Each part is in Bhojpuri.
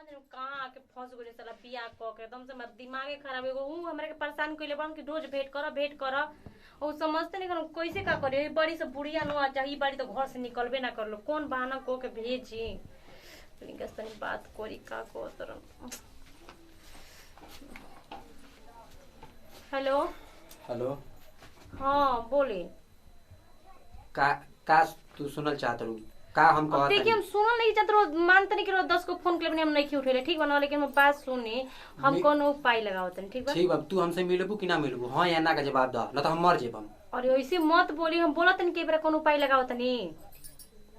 दिन कहाँ आके फंस गइल साला बियाह क के एकदम से मेरा दिमागे खराब हो गयो। हमरा के परेशान कइले बन कि रोज भेंट कर और समझते नहीं करो कैसे का करे। बड़ी से बुढ़िया नो आ चाहिए बड़ी तो घर से निकलबे ना कर लो कौन बहाना को के भेजी लिंगस तनी बात करी का को तरन। Hello hello. हाँ बोले का तू सुनल चाहत रहू का हम कहत देखिए हम सुनल नहीं चाहत रहो मानते नहीं कि 10 को फोन कर हम नहीं उठेले ठीक बना लेकिन हम बात सुनी हम कोनो उपाय लगावत नहीं ठीक बा। ठीक बा तू हमसे मिलबू कि ना मिलबू हां या ना का जवाब द न तो हम मर जेब हम। अरे ऐसे मत बोली हम बोलत नहीं कि बेरा कोनो उपाय लगावत नहीं।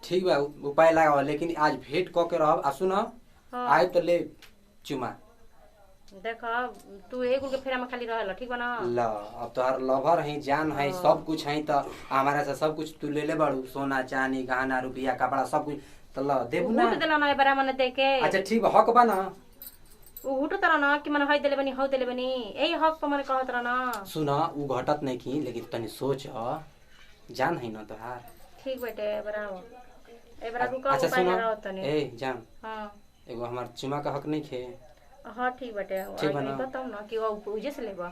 ठीक बा उपाय लगाव लेकिन आज भेंट क के रहब आ सुन हाँ। आए तो ले चुमा देखा तू एगो के फेरा में खाली रहल ठीक बा ना। ल अब तोहर लवर है जान है सब कुछ है तो हमारा से सब कुछ तू ले ले बाड़ू सोना चांदी गहना रुपया कपड़ा सब कुछ तो ल देबू ना। उठ देला ना ए बेरा मने देके। अच्छा ठीक बा हक बा ना उठ तरह ना कि मने हई देले बनी हौ देले बनी एही हक पर मने कहत रह ना। सुन उ घटत नहीं की लेकिन तनी सोच जान है ना तोहार। ठीक बेटे बराबर ए बेरा रुका अच्छा उपाय सुन लगाओ तनी। ए जान हां एगो हमार चुमा का हक नहीं खे। हां ठीक बेटे ठीक बा ना? बताओ ना कि वो पूजे से लेबा।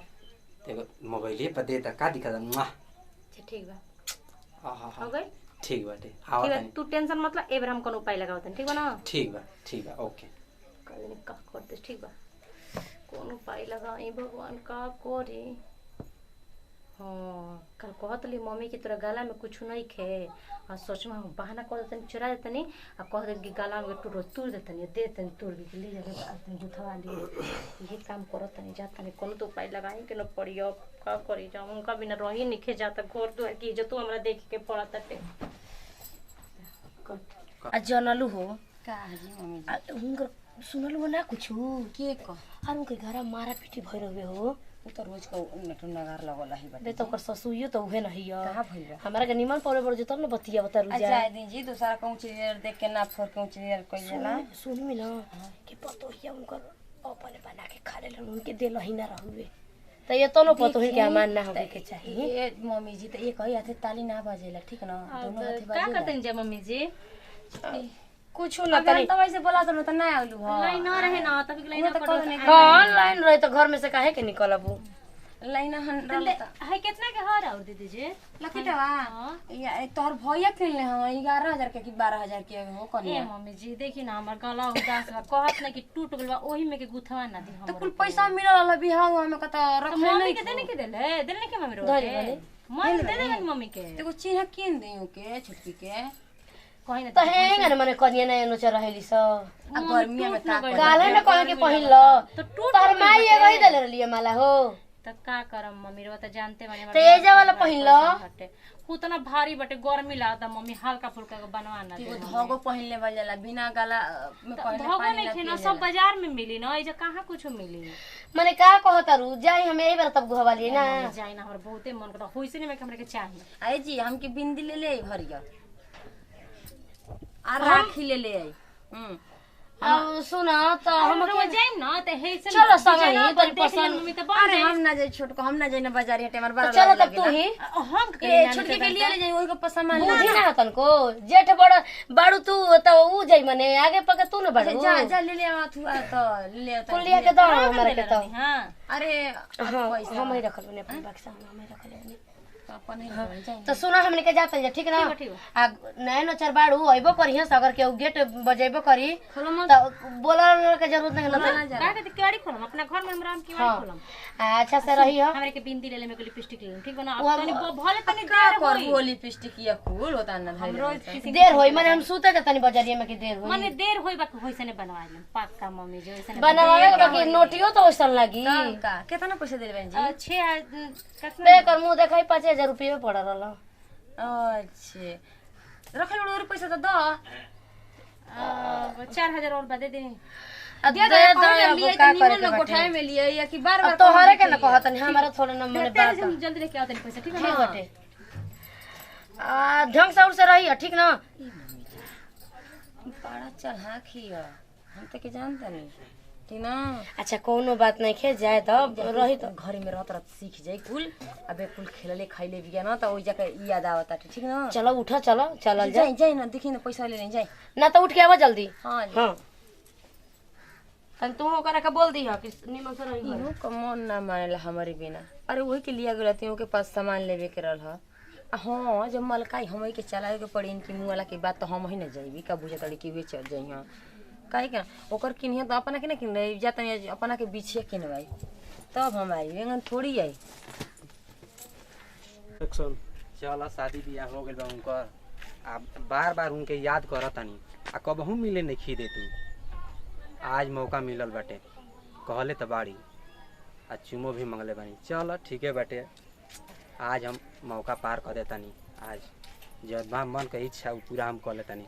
एगो मोबाइल पे दे त का दिक्कत मुआ अच्छा ठीक बा आहा हो गई ठीक बाटे ठीक आवा है तनी तू टेंशन मत ले ए बेरा हम कोनो उपाय लगाओ तनी ठीक बा ना। ठीक बा ओके। कल का कर दे ठीक बा कौन उपाय लगाई भगवान का करे। हाँ कल कहत ली मम्मी की तोरा गला में कुछ नहीं खे और सोच में हम बहाना कर देतनी चुरा देतनी और कह दे कि गला में टूट तूर देतनी दे देतनी तूर के ले जाके आतनी जुथवा लिए यही काम करत तनी जातनी कोनो तो उपाय लगाई के न पड़ी अब का करी जा उनका बिना रही निखे जाता घर दुआर की इज्जत हमरा देख के पड़त टे आ जनलू हो का जी मम्मी उनकर सुनल हो ना कुछ के क और उनके घर मारा पीटी भइल हुए हो उ त रोज का नगार लगल ही बाटे। दे तो ओकर ससुइयो तो उहे नहीं है कहां भइल बा हमरा के निमन पड़े बड़ जतन न बतिया बता रुजा अच्छा दिन जी दूसरा कहूं चीज देख के ना फोर कहूं चीज कइल जाला सुन मिला कि पतो हिया उनकर अपने बना के खा लेलन उनके देल ही ना रहवे त ये तो न पतो ही के मान ना होवे के चाहिए। ए मम्मी जी त एक ही हाथे ताली ना बजेला ठीक ना दोनों हाथे का बजेला करतन जे मम्मी जी कुछ ना न तनी तो वैसे बोला तो ना आलू ह लाइन ना रहे ना तभी लाइन तो कौन नहीं हां लाइन रहे तो घर में से काहे के निकलबू लाइन हन है कितना के हार और दे दीजिए लकीटवा या तोहर भैया किनले हम 11000 के कि 12000 के हो ए कनिया मम्मी जी देखी ना हमर गला उदास बा कहत ना कि टूट गेल बा ओही में के गुथवा ना दी तो हम कुल पैसा मिलल ल बिहाव हमें कत रखले मम्मी नहीं के देने के देले के मम्मी रो धरी वाले। मम्मी दे देगा मम्मी के एगो चिन्ह किन दियो के छुटकी के कहीं ना त हेंग न मने कनिया न नोच रहेली स आ गर्मी में का कर काले न कहे के पहिल ल तो टूट तार माई एगो ही देले रहलिए माला हो त का करम मम्मी रो त जानते बानी त एजा वाला पहिल ल उतना भारी बटे गर्मी लागता मम्मी हल्का फुल्का के बनवा ना एगो धागो पहिन लेवल जाला बिना गला में पहले धोगो पानी नहीं ना थे ना पिए सब बाजार में मिली ना एजा कहाँ कुछ मिली मने का कहतारू जाई हम एही बार तब गुहवाली ना जाई ना हमर बहुते मन करता होइसे नहीं में हमरा के चाहिए आई जी हमके बिंदी ले ले भरिया आ राखी ले ले आई अब सुन त हम हम जाइम ना त हे से चलो संगे ही तनी देख पसंद मम्मी त अरे हम ना जाई छोट को हम ना जाई ना बाजार हटे हमार बड़ा चलो तब तू ही हम ए छोटकी के लिए ले जाई ओही को पसंद मान बुझी ना तन को जेठ बड़ बाड़ू तू त ऊ जाई मने आगे पके तू न बाड़ू जा जा ले ले आ तू आ तो ले ले आ कुलिया के दो हमरा के त हां अरे हां हम ही रखल बने अपन बक्सा में हम ही रखल बने अपन ही जाई तो सुना हमने के जाते जा ठीक ना ठीक आ नैन नचर बाड़ू अइबो करिहस अगर के गेट बजेबो करी खोलो मत त बोलर के जरूरत नहीं ना का के केवाड़ी खोलम अपना घर में हमरा की वाड़ी खोलम अच्छा से रही हो हमरे के बिंदी ले ले में को लिपस्टिक ले ठीक बना अब तनी भले तनी का देर कर होई वो लिपस्टिक या फूल होता ना हम रोज किसी देर होई माने हम सुते जतनी बजरिया में की देर होई मने देर होई बा होइसे ने बनवा ले पक्का मम्मी जो ऐसे बनावे के बाकी नोटियो तो ओसन लागी का कितना पैसा दे बहन जी अच्छे कितना पे कर मुंह देखाई 5000 रुपया पड़ रहल अच्छे रखल बड़ पैसा तो दो 4000 और बदे दे दे दे लिए तो निमन न कोठाए में लिए या कि बार बार तो हरे के न कहतनी हमारा थोड़ा न मने बात हम जल्दी लेके आओ तनी पैसा ठीक है ठीक ना बटे आ ढंग से और से रही ठीक ना बड़ा चढ़ा खिया हम तो के जानता नहीं ठीक ना अच्छा कोनो बात नहीं खे जाए तब रही तो घर में रहत रहत सीख जाई कुल अबे कुल खेलले खाइले बिया ना तो ओइ जगह याद आवता ठीक ना चलो उठा चलो चलल जा जाई जाई ना देखी ना पैसा ले ले जाई ना तो उठ के आवा जल्दी हां हां तन तू ओकरा के बोल दी कि निमन से रही इहो का मन ना मानेला हमारे बिना। अरे वही के लिया गलतियों के पास सामान लेवे के रहल ह। हाँ जब मलकाई हम के चलावे के पड़ी इनकी मुँह वाला की बात तो हम ही ना जाइबी का बुझे तड़ी कि वे चल जाई हां काहे के ओकर किनिया तो अपना के ना किन रही जाता अपना के बीछे किनवाई तब हम आई एंगन थोड़ी आई। एक्शन। चल शादी बियाह हो गइल बा उनकर। आ बार बार उनके याद करतानी आ कबहू मिले नहीं खी दे तू। आज मौका मिलल बाटे कहले त बाड़ी आ चुमो भी मंगले बानी। चल ठीक है बाटे आज हम मौका पार कर देतानी। आज जब मन के इच्छा उ पूरा हम कर लेतानी।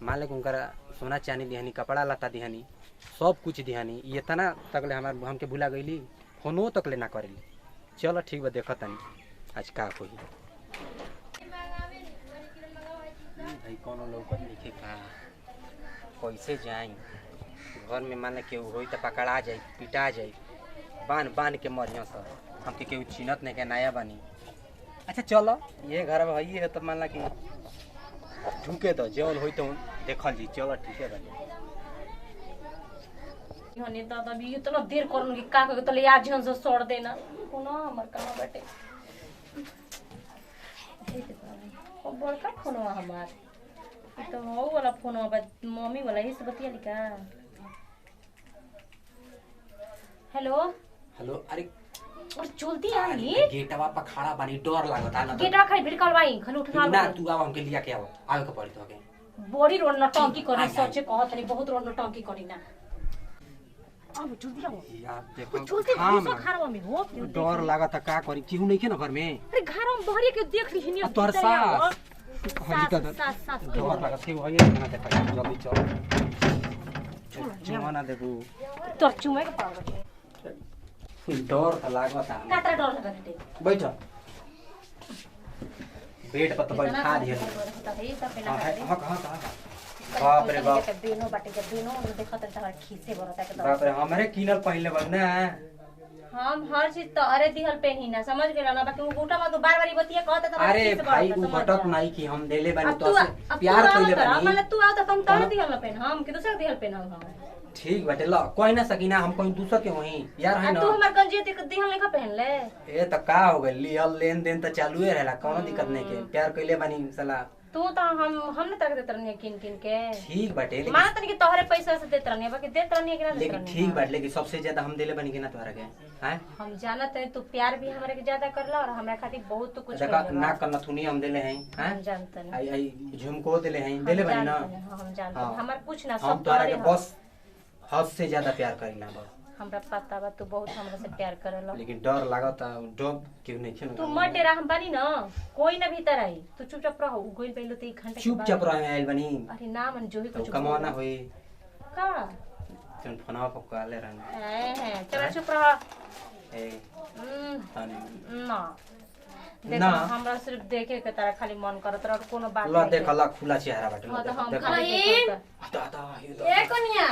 मान ले उनकर सोना चांदी दिहानी कपड़ा लता दिहानी सब कुछ दिहानी ये तना तकले हमार हमके भुला गईली फोनो तकले ना करेली। चल ठीक बा देखतानी आज का होई। भाई कोनो लौकत नहीं का कैसे जाई घर में मान ले केहू होई त पकड़ा जाई पिटा जाई बान बान के मरिया सब हमके केहू चिन्हत नहीं के नया बानी। अच्छा चलो ये घर में है तो मान ला कि झुके तो जौन होई तो देखल जी। चलो ठीक है भाई हने दादा भी इतना देर करन कि का के तले आज हन से छोड़ देना कोनो हमर कहां बैठे ओ बड़का फोनवा हमार ई तो हो वाला फोनवा बा मम्मी वाला ही से बतिया लिखा। Hello hello. अरे और जल्दी आई गेटवा पर खड़ा बानी डर लागता ना। गेटवा खाली भिड़कल बाई खल उठा ना तू आव हमके लिया के आओ आवे के पड़ी तो के बड़ी रोड नटंकी करी सच्चे कहत नहीं बहुत रोड नटंकी करी ना। अब जल्दी आओ यार देखो जल्दी घुसो खारवा में हो डर लागता का करी केहू नहीं के ना घर में। अरे घर में बहरी के देख ली नहीं तोहर सास सास डर लागत केहू है ना देखा जल्दी चल जमाना देखू तो चुमे के पाव डर त लागता कातरा डर लगते बैठ बेड पर तो बैठा दिए। हां कहां बाप रे बाप बेनो बाटे के बेनो देखत त खीसे बरता के बाप रे हमरे किनल पहले बन ना हम हर चीज तो अरे दिहल पे ही ना समझ गेला ना बाकी वो गोटा में तो बार-बार बतिया कहत त अरे भाई उ घटत नहीं कि हम देले बानी तो प्यार कइले बानी। मतलब तू आओ त हम तोड़ दिहल ना पेन हम के दूसरा दिहल पेन हम ठीक बाटे ल कोई ना सकीना हम कोई दूसर के वही यार है ना। तू हमर गंजी ते दिहल नहीं का पहन ले ए त का हो गइल लियल लेन देन त चालू है रहला कोनो दिक्कत नहीं के प्यार कइले बानी साला। तू तो हम न तक देत रहनी किन किन के ठीक बाटे लेकिन माना तनी के तोहरे पैसा से देत रहनी बाकी देत रहनी कि ना देत लेकिन रहनी। ठीक बाटे लेकिन सबसे ज्यादा हम देले बानी के ना तोहरा के हैं। हम जानत है तू प्यार भी हमरा के ज्यादा करला और हमरा खातिर बहुत कुछ देखा कइले बा। ना करना थुनी हम देले हैं हम हैं जानते हैं आई आई झुमको देले हैं देले बानी ना। हम जानते हैं हाँ। हमार कुछ ना हम सब तोहरा तोहरे के हम। बस हद से ज्यादा प्यार करिला बस। हमरा पता बा तू बहुत हमरा से प्यार करेला लेकिन डर लागता डर क्यों नहीं खेल तू मत डेरा हम बानी ना कोई ना भीतर आई तू चुपचाप रहो गोइल पहले तो 1 घंटा के बाद। चुपचाप रहे आइल बनी अरे ना मन जो भी तो कुछ कमाना होई का तुम फोनवा पर कॉल रहन है चल चुप रह ए ना ना। देखो हमरा सिर्फ देखे के तारा खाली मन करत रह और कोनो बात ला नहीं देख ला खुला चेहरा बाटे हां तो हम देख खाली नहीं। दादा ए कन्या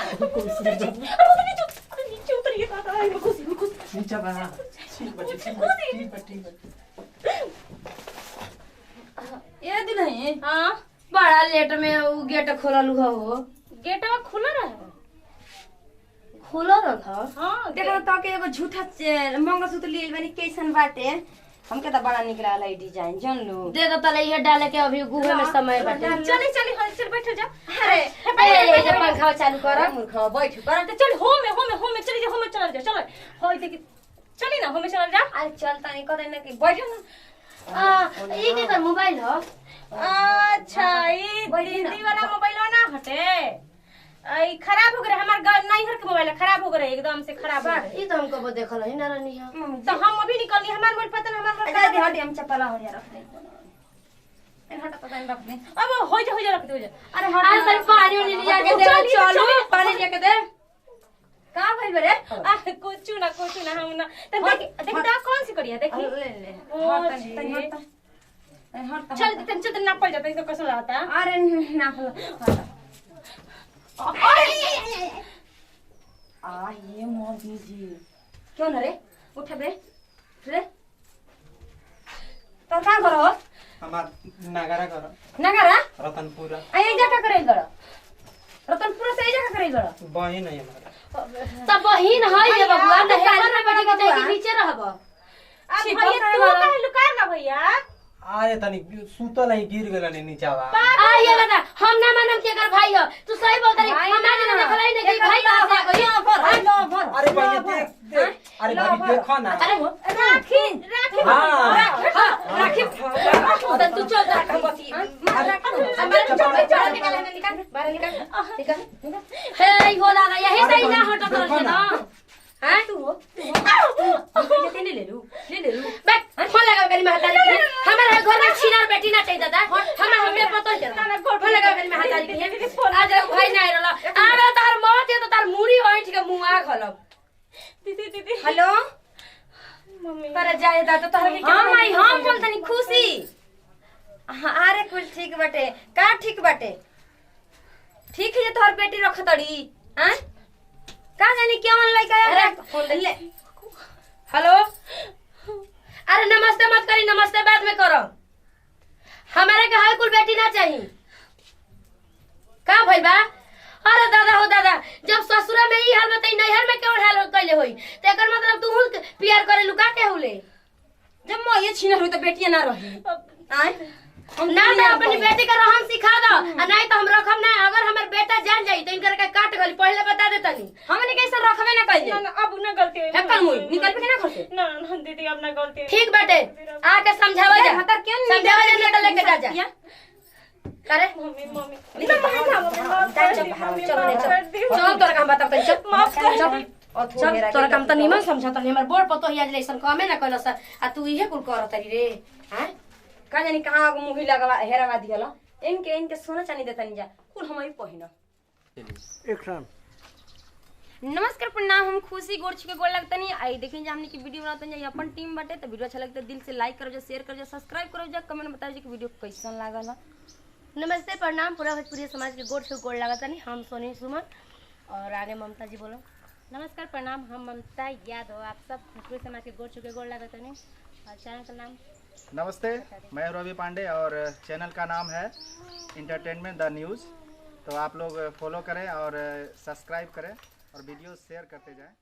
नीचे उतरिए दादा आई घुस नीचे बना ठीक बाटे ठीक बाटे ए दुल्हन हां बड़ा लेट में उ गेट खोलल हो गेटवा खुला रहे खोलल रह हां देखो तो के एगो झूठा मंगलसूत्र लेल बनी कैसन बाटे हमके तो बड़ा निक लागल है डिजाइन जान लो दे दो तले ये डाले के अभी गुहे में समय बाटे चली चली चल बैठ जा अरे ए जे पंखा चालू कर मूर्ख बैठ पर तो चल हो में चली जा हो में चल जा चलो होय देखी चली ना हो में चल जा अरे चलता नहीं करे ना कि बैठ ना ये के कर मोबाइल हो अच्छा ई दीदी वाला मोबाइल ना हटे आई खराब हो गए हमार नहीं घर के मोबाइल खराब हो गए एकदम से खराब हो गए ई तो हमको वो देखल है ना रानी तो हम अभी निकलनी हमार मोबाइल पता ना हमार हटा दे हट हम चपला हो जा रख दे हटा पता नहीं रख दे अब हो जा रख दे हो जा अरे हट अरे तनी पानी उनी लिया के दे चलो पानी लिया के दे का भइल बरे कुछ ना हम ना देख ता कौन सी करिया देखी ले ले हट तनी हट चल ना पड़ जाता है तो कैसा रहता है अरे ना हट ये मोदी जी क्यों न रे उठ बे रे तो का करो हमार नगरा घर नगरा रतनपुरा आई जा का करे गड़ रतनपुर से जा का करे गड़ बही नहीं हमारा तब बहिन है ये बबुआ न हेमर में बैठ के जाके नीचे रहब। अब भैया तू काहे लुकाए ना भैया? अरे तनी सुतल नहीं गिर गेल नहीं नीचावा। आ ये दादा हम ना मानम के कर भाई हो तू सही बोल रही हम ना जाने देखला ही नहीं कि भाई कहां से आ गई। अरे भैया देख अरे भाभी देखो ना। अरे राखी हां तो तू चल जा बसी हमारे चल चल निकाल बाहर निकाल हे हो दादा यही सही ना हटो तो ना हैं तू हो ये ले लू बैठ फोन लगा गली में हटारी के हमारे घर में छिनार बेटी ना चाहिए दादा हमें पता है ना फोन लगा गली में हटारी के आज भाई ना रहला आबे तार मौत है तो तार मुड़ी ओंठ के मुंह आ खलब। दीदी हेलो मम्मी पर जाए दादा तोहरा के हां माई हम बोलतनी खुशी। हां अरे कुल ठीक बाटे का ठीक बाटे ठीक है तोहर बेटी रखतड़ी हैं का जानी केवन लइका अरे फोन ले हेलो अरे नमस्ते मत करी नमस्ते बाद में करो हमारे के हाई कुल बेटी ना चाहिए का भइल बा। अरे दादा हो दादा जब ससुरा में ई हाल बताई नैहर में केवन हाल कइले होई त एकर मतलब तू प्यार करे लुका के होले जब मैं ये छीनर हुई तो बेटियां ना रही आए ना ना अपनी बेटी का रहन सिखा दो आ नहीं तो हम रखम ना अगर हमर बेटा जान जाई तो इनकर के काट गली पहले बता देतनी हमने कैसे रखबे ना कइले ना अब ना गलती हुई हेकल मुई निकल पे ना घर से ना दीदी अब ना गलती हुई। ठीक बाटे आके समझावा जा हतर क्यों नहीं समझावा जा ना तो लेके जा जा करे मम्मी चल तोरा काम बता तनी चल माफ कर चल तोरा काम त निमन समझाता नहीं हमर बोर पतो हिया जैसन कमे ना कइलस आ तू इहे कुल करत रे हैं का जानी कहां मुही लगवा हेरावा दियला इनके सोना चांदी देतनी जा कुल हम ही पहिना। एक्शन। नमस्कार प्रणाम हम खुशी गोड़ छुके गोड़ लगतनी आई देखिन जा हमनी की वीडियो बनातन जा अपन टीम बाटे तो वीडियो अच्छा लगता दिल से लाइक करो जा शेयर करो जा सब्सक्राइब करो जा कमेंट में बताओ जी कि वीडियो कैसन लागल है। नमस्ते प्रणाम पूरा भोजपुरी समाज के गोड़ से गोड़ लागतनी हम सोनी सुमन और आगे ममता जी बोलो। नमस्कार प्रणाम हम ममता यादव आप सब भोजपुरी समाज के गोड़ चुके गोड़ लागतनी और चैनल का नाम नमस्ते मैं रवि पांडे और चैनल का नाम है इंटरटेनमेंट द न्यूज़। तो आप लोग फॉलो करें और सब्सक्राइब करें और वीडियो शेयर करते जाएं।